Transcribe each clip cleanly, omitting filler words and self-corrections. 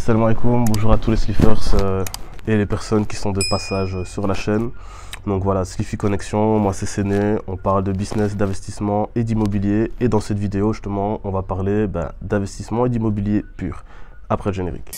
Salam alaikum, bonjour à tous les Sliffers et les personnes qui sont de passage sur la chaîne. Donc voilà, Sliffy Connexion, moi c'est Séné, on parle de business, d'investissement et d'immobilier. Et dans cette vidéo justement, on va parler d'investissement et d'immobilier pur, après le générique.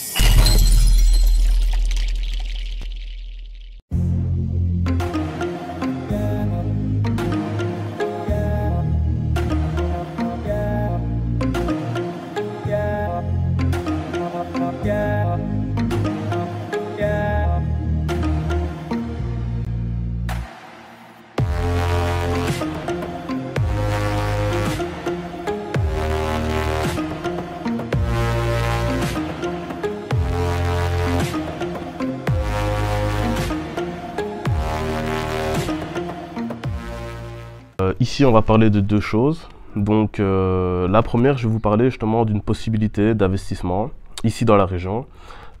Ici, on va parler de deux choses. Donc, la première, je vais vous parler justement d'une possibilité d'investissement ici dans la région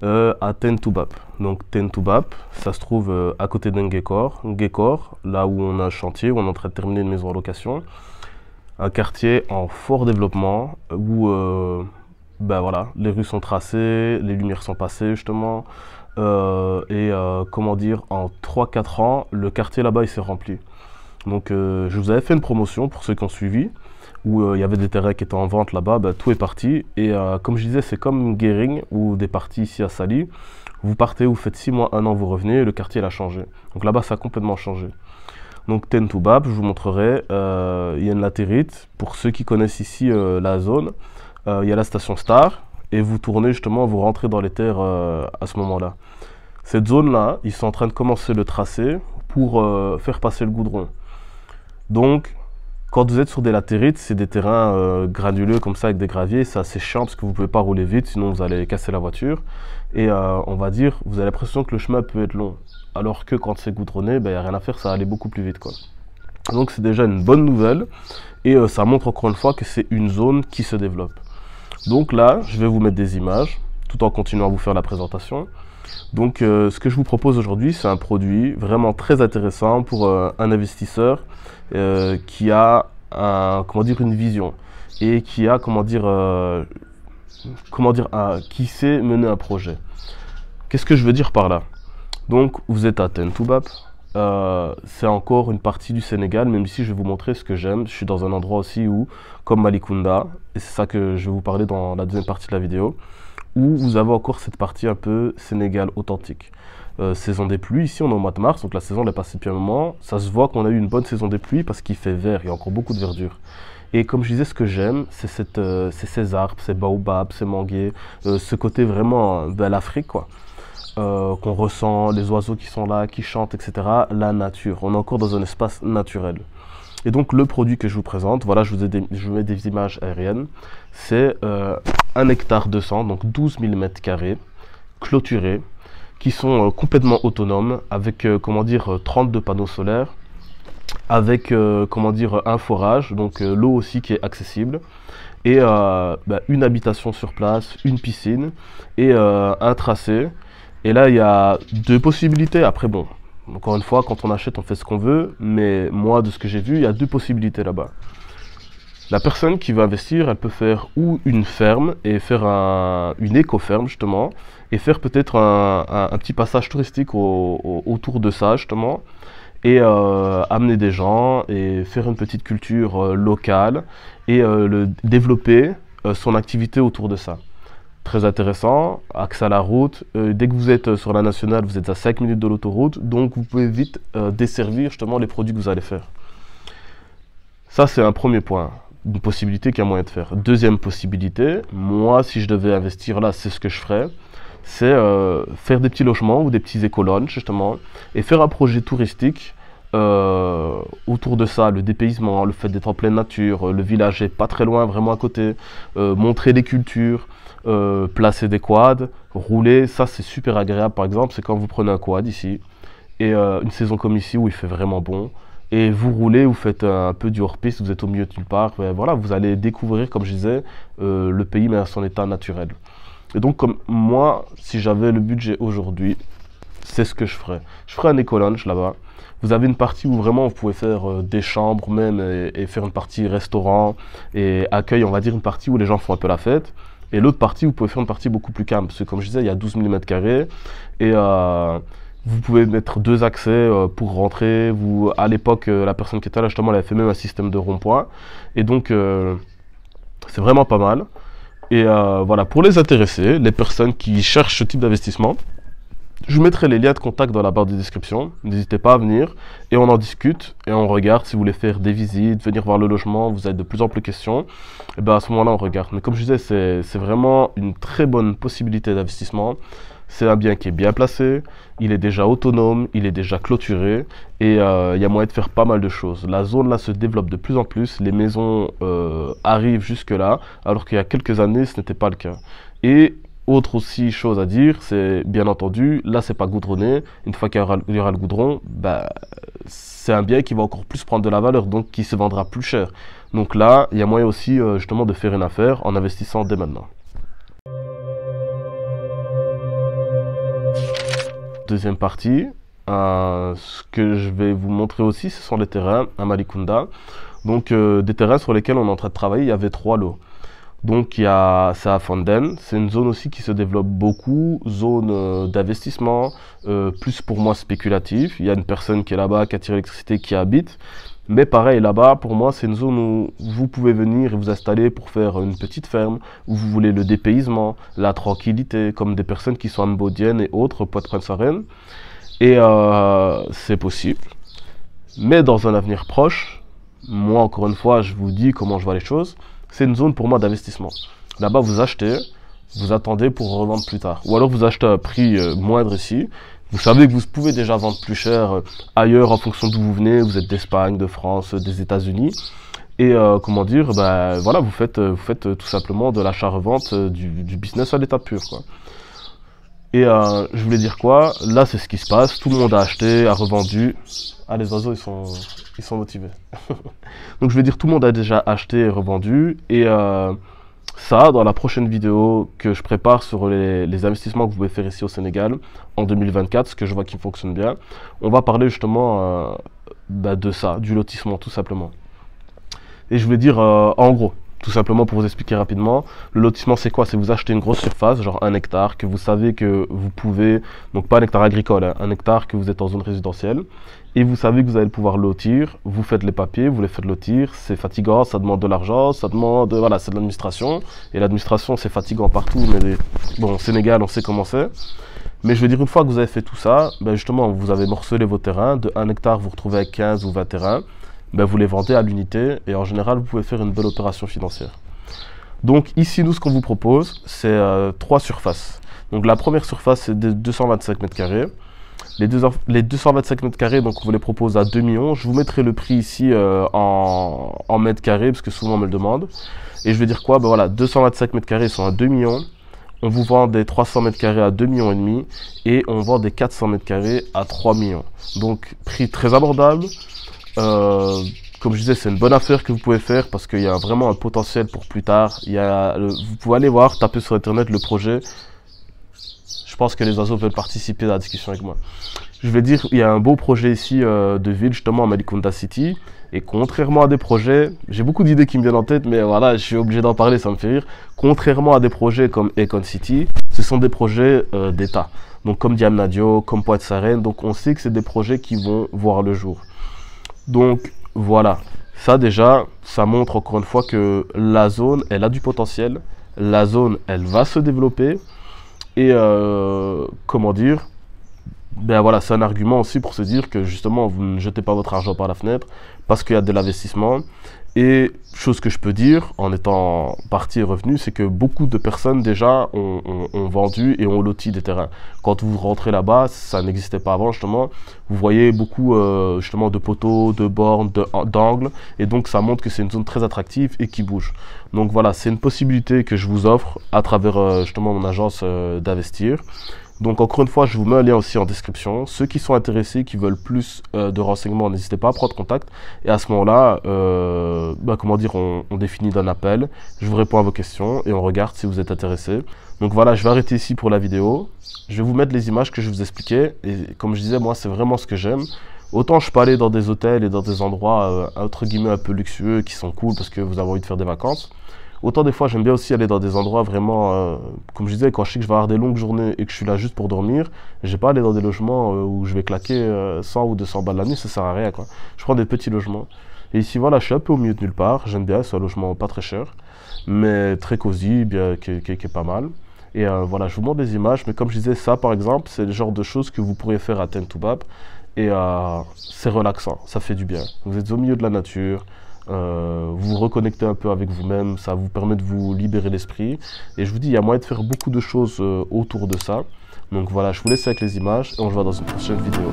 à Tentoubab. Donc, Tentoubab, ça se trouve à côté d'Ngekor. Ngekor, là où on a un chantier, où on est en train de terminer une maison en location. Un quartier en fort développement où voilà, les rues sont tracées, les lumières sont passées justement. Comment dire, en 3-4 ans, le quartier là-bas il s'est rempli. Donc je vous avais fait une promotion pour ceux qui ont suivi, où il y avait des terrains qui étaient en vente là-bas, tout est parti. Et comme je disais, c'est comme Guéring ou des parties ici à Sali. Vous partez, vous faites 6 mois, 1 an, vous revenez, et le quartier il a changé. Donc là-bas ça a complètement changé. Donc Tentoubab, je vous montrerai, il y a une latérite. Pour ceux qui connaissent ici la zone, il y a la station Star, et vous tournez justement, vous rentrez dans les terres à ce moment-là. Cette zone-là, ils sont en train de commencer le tracé pour faire passer le goudron. Donc, quand vous êtes sur des latérites, c'est des terrains granuleux comme ça avec des graviers, c'est assez chiant parce que vous ne pouvez pas rouler vite, sinon vous allez casser la voiture. Et on va dire, vous avez l'impression que le chemin peut être long. Alors que quand c'est goudronné, il n'y a rien à faire, ça va aller beaucoup plus vite, quoi. Donc c'est déjà une bonne nouvelle et ça montre encore une fois que c'est une zone qui se développe. Donc là, je vais vous mettre des images tout en continuant à vous faire la présentation. Donc ce que je vous propose aujourd'hui, c'est un produit vraiment très intéressant pour un investisseur qui a une vision et qui a qui sait mener un projet. Qu'est-ce que je veux dire par là? Donc vous êtes à Tentoubab, c'est encore une partie du Sénégal, même ici je vais vous montrer ce que j'aime. Je suis dans un endroit aussi où, comme Malicounda, et c'est ça que je vais vous parler dans la deuxième partie de la vidéo, où vous avez encore cette partie un peu Sénégal authentique. Saison des pluies, ici on est au mois de mars, donc la saison elle est passée depuis un moment. Ça se voit qu'on a eu une bonne saison des pluies parce qu'il fait vert, il y a encore beaucoup de verdure. Et comme je disais, ce que j'aime, c'est ces arbres, ces baobabs, ces manguiers, ce côté vraiment de l'Afrique, quoi. Qu'on ressent, les oiseaux qui sont là, qui chantent, etc. La nature, on est encore dans un espace naturel. Et donc le produit que je vous présente, voilà, je vous mets des images aériennes, c'est 1 hectare 200, donc 12 000 m², clôturés, qui sont complètement autonomes, avec 32 panneaux solaires, avec un forage, donc l'eau aussi qui est accessible, et une habitation sur place, une piscine, et un tracé. Et là, il y a deux possibilités. Après, bon, encore une fois, quand on achète, on fait ce qu'on veut. Mais moi, de ce que j'ai vu, il y a deux possibilités là-bas. La personne qui va investir, elle peut faire ou une ferme et faire une éco-ferme, justement, et faire peut-être un petit passage touristique autour de ça, justement, et amener des gens et faire une petite culture locale et développer son activité autour de ça. Très intéressant, accès à la route. Dès que vous êtes sur la nationale, vous êtes à 5 minutes de l'autoroute, donc vous pouvez vite desservir justement les produits que vous allez faire. Ça, c'est un premier point, une possibilité qu'il y a moyen de faire. Deuxième possibilité, moi, si je devais investir là, c'est ce que je ferais, c'est faire des petits logements ou des petits éco-lounges justement, et faire un projet touristique autour de ça, le dépaysement, le fait d'être en pleine nature, le village est pas très loin, vraiment à côté, montrer des cultures, placer des quads, rouler, ça c'est super agréable. Par exemple, c'est quand vous prenez un quad ici et une saison comme ici où il fait vraiment bon et vous roulez, vous faites un peu du hors-piste, vous êtes au milieu d'une parc, voilà, vous allez découvrir, comme je disais, le pays mais à son état naturel. Et donc comme moi, si j'avais le budget aujourd'hui, c'est ce que je ferais. Je ferais un éco-lounge là-bas. Vous avez une partie où vraiment vous pouvez faire des chambres même et faire une partie restaurant et accueil, on va dire une partie où les gens font un peu la fête. Et l'autre partie, vous pouvez faire une partie beaucoup plus calme. Parce que comme je disais, il y a 12 mm2 et vous pouvez mettre 2 accès pour rentrer. À l'époque, la personne qui était là, justement, elle avait fait même un système de rond-point. Et donc, c'est vraiment pas mal. Et voilà, pour les intéressés, les personnes qui cherchent ce type d'investissement, je vous mettrai les liens de contact dans la barre de description. N'hésitez pas à venir et on en discute et on regarde si vous voulez faire des visites, venir voir le logement, vous avez de plus en plus de questions. Et bien à ce moment-là, on regarde. Mais comme je disais, c'est vraiment une très bonne possibilité d'investissement. C'est un bien qui est bien placé, il est déjà autonome, il est déjà clôturé et il y a moyen de faire pas mal de choses. La zone là se développe de plus en plus, les maisons arrivent jusque là, alors qu'il y a quelques années ce n'était pas le cas. Et autre aussi chose à dire, c'est bien entendu, là c'est pas goudronné, une fois qu'il y aura le goudron, bah, c'est un bien qui va encore plus prendre de la valeur, donc qui se vendra plus cher. Donc là, il y a moyen aussi justement de faire une affaire en investissant dès maintenant. Deuxième partie, ce que je vais vous montrer aussi, ce sont les terrains à Malicounda. Donc des terrains sur lesquels on est en train de travailler, il y avait 3 lots. Donc c'est à Fanden, c'est une zone aussi qui se développe beaucoup, zone d'investissement, plus pour moi spéculatif. Il y a une personne qui est là-bas, qui attire l'électricité, qui habite. Mais pareil, là-bas, pour moi, c'est une zone où vous pouvez venir et vous installer pour faire une petite ferme, où vous voulez le dépaysement, la tranquillité, comme des personnes qui sont à Mbodienne et autres, Pointe-Prince-Arène. Et c'est possible. Mais dans un avenir proche, moi, encore une fois, je vous dis comment je vois les choses. C'est une zone pour moi d'investissement. Là-bas, vous achetez, vous attendez pour revendre plus tard. Ou alors vous achetez à un prix moindre ici. Vous savez que vous pouvez déjà vendre plus cher ailleurs en fonction d'où vous venez. Vous êtes d'Espagne, de France, des États-Unis. Et comment dire, ben, voilà, vous faites tout simplement de l'achat-revente du business à l'état pur, quoi. Et je voulais dire quoi? Là, c'est ce qui se passe. Tout le monde a acheté, a revendu. Ah, les oiseaux, ils sont motivés. Donc, je veux dire, tout le monde a déjà acheté et revendu. Et ça, dans la prochaine vidéo que je prépare sur les investissements que vous pouvez faire ici au Sénégal en 2024, ce que je vois qui fonctionne bien, on va parler justement de ça, du lotissement, tout simplement. Et je voulais dire, en gros, tout simplement pour vous expliquer rapidement, le lotissement c'est quoi? C'est vous achetez une grosse surface, genre 1 hectare, que vous savez que vous pouvez, donc pas un hectare agricole, hein, 1 hectare que vous êtes en zone résidentielle, et vous savez que vous allez pouvoir lotir, vous faites les papiers, vous les faites lotir, c'est fatigant, ça demande de l'argent, ça demande, voilà, c'est de l'administration, et l'administration c'est fatigant partout, mais bon, au Sénégal on sait comment c'est. Mais je veux dire, une fois que vous avez fait tout ça, ben justement, vous avez morcelé vos terrains, de 1 hectare vous retrouvez avec 15 ou 20 terrains, ben vous les vendez à l'unité et en général vous pouvez faire une belle opération financière. Donc ici nous ce qu'on vous propose c'est 3 surfaces. Donc la première surface c'est de 225 mètres carrés. Les 225 mètres carrés donc on vous les propose à 2 millions. Je vous mettrai le prix ici en mètres carrés parce que souvent on me le demande. Et je vais dire quoi? Ben voilà, 225 mètres carrés sont à 2 millions. On vous vend des 300 mètres carrés à 2,5 millions et on vend des 400 mètres carrés à 3 millions. Donc prix très abordable. Comme je disais, c'est une bonne affaire que vous pouvez faire parce qu'il y a vraiment un potentiel pour plus tard. Vous pouvez aller voir, taper sur internet le projet. Je pense que les oiseaux veulent participer à la discussion avec moi. Je vais dire, il y a un beau projet ici de ville, justement à Malicounda City. Et contrairement à des projets, j'ai beaucoup d'idées qui me viennent en tête, mais voilà, je suis obligé d'en parler, ça me fait rire. Contrairement à des projets comme Econ City, ce sont des projets d'État. Donc comme Diamnadio, comme Pointe-Sarène, donc on sait que c'est des projets qui vont voir le jour. Donc voilà, ça déjà, ça montre encore une fois que la zone, elle a du potentiel, la zone, elle va se développer et comment dire, ben voilà, c'est un argument aussi pour se dire que justement, vous ne jetez pas votre argent par la fenêtre parce qu'il y a de l'investissement. Et chose que je peux dire, en étant parti et revenu, c'est que beaucoup de personnes déjà ont vendu et ont loti des terrains. Quand vous rentrez là-bas, ça n'existait pas avant justement. Vous voyez beaucoup justement de poteaux, de bornes, d'angles. Et donc ça montre que c'est une zone très attractive et qui bouge. Donc voilà, c'est une possibilité que je vous offre à travers justement mon agence d'investir. Donc encore une fois, je vous mets un lien aussi en description. Ceux qui sont intéressés, qui veulent plus de renseignements, n'hésitez pas à prendre contact. Et à ce moment-là, comment dire, on définit d'un appel. Je vous réponds à vos questions et on regarde si vous êtes intéressés. Donc voilà, je vais arrêter ici pour la vidéo. Je vais vous mettre les images que je vous expliquais. Et comme je disais, moi, c'est vraiment ce que j'aime. Autant je peux aller dans des hôtels et dans des endroits, entre guillemets, un peu luxueux, qui sont cool parce que vous avez envie de faire des vacances. Autant des fois, j'aime bien aussi aller dans des endroits vraiment, comme je disais, quand je sais que je vais avoir des longues journées et que je suis là juste pour dormir, je vais pas aller dans des logements où je vais claquer 100 ou 200 balles la nuit, ça sert à rien, quoi. Je prends des petits logements. Et ici, voilà, je suis un peu au milieu de nulle part. J'aime bien, c'est un logement pas très cher, mais très cosy, bien, qui est pas mal. Et voilà, je vous montre des images, mais comme je disais, ça par exemple, c'est le genre de choses que vous pourriez faire à Tentoubab. Et c'est relaxant, ça fait du bien. Vous êtes au milieu de la nature, vous vous reconnectez un peu avec vous-même, ça vous permet de vous libérer l'esprit. Et je vous dis, il y a moyen de faire beaucoup de choses autour de ça. Donc voilà, je vous laisse avec les images et on se voit dans une prochaine vidéo.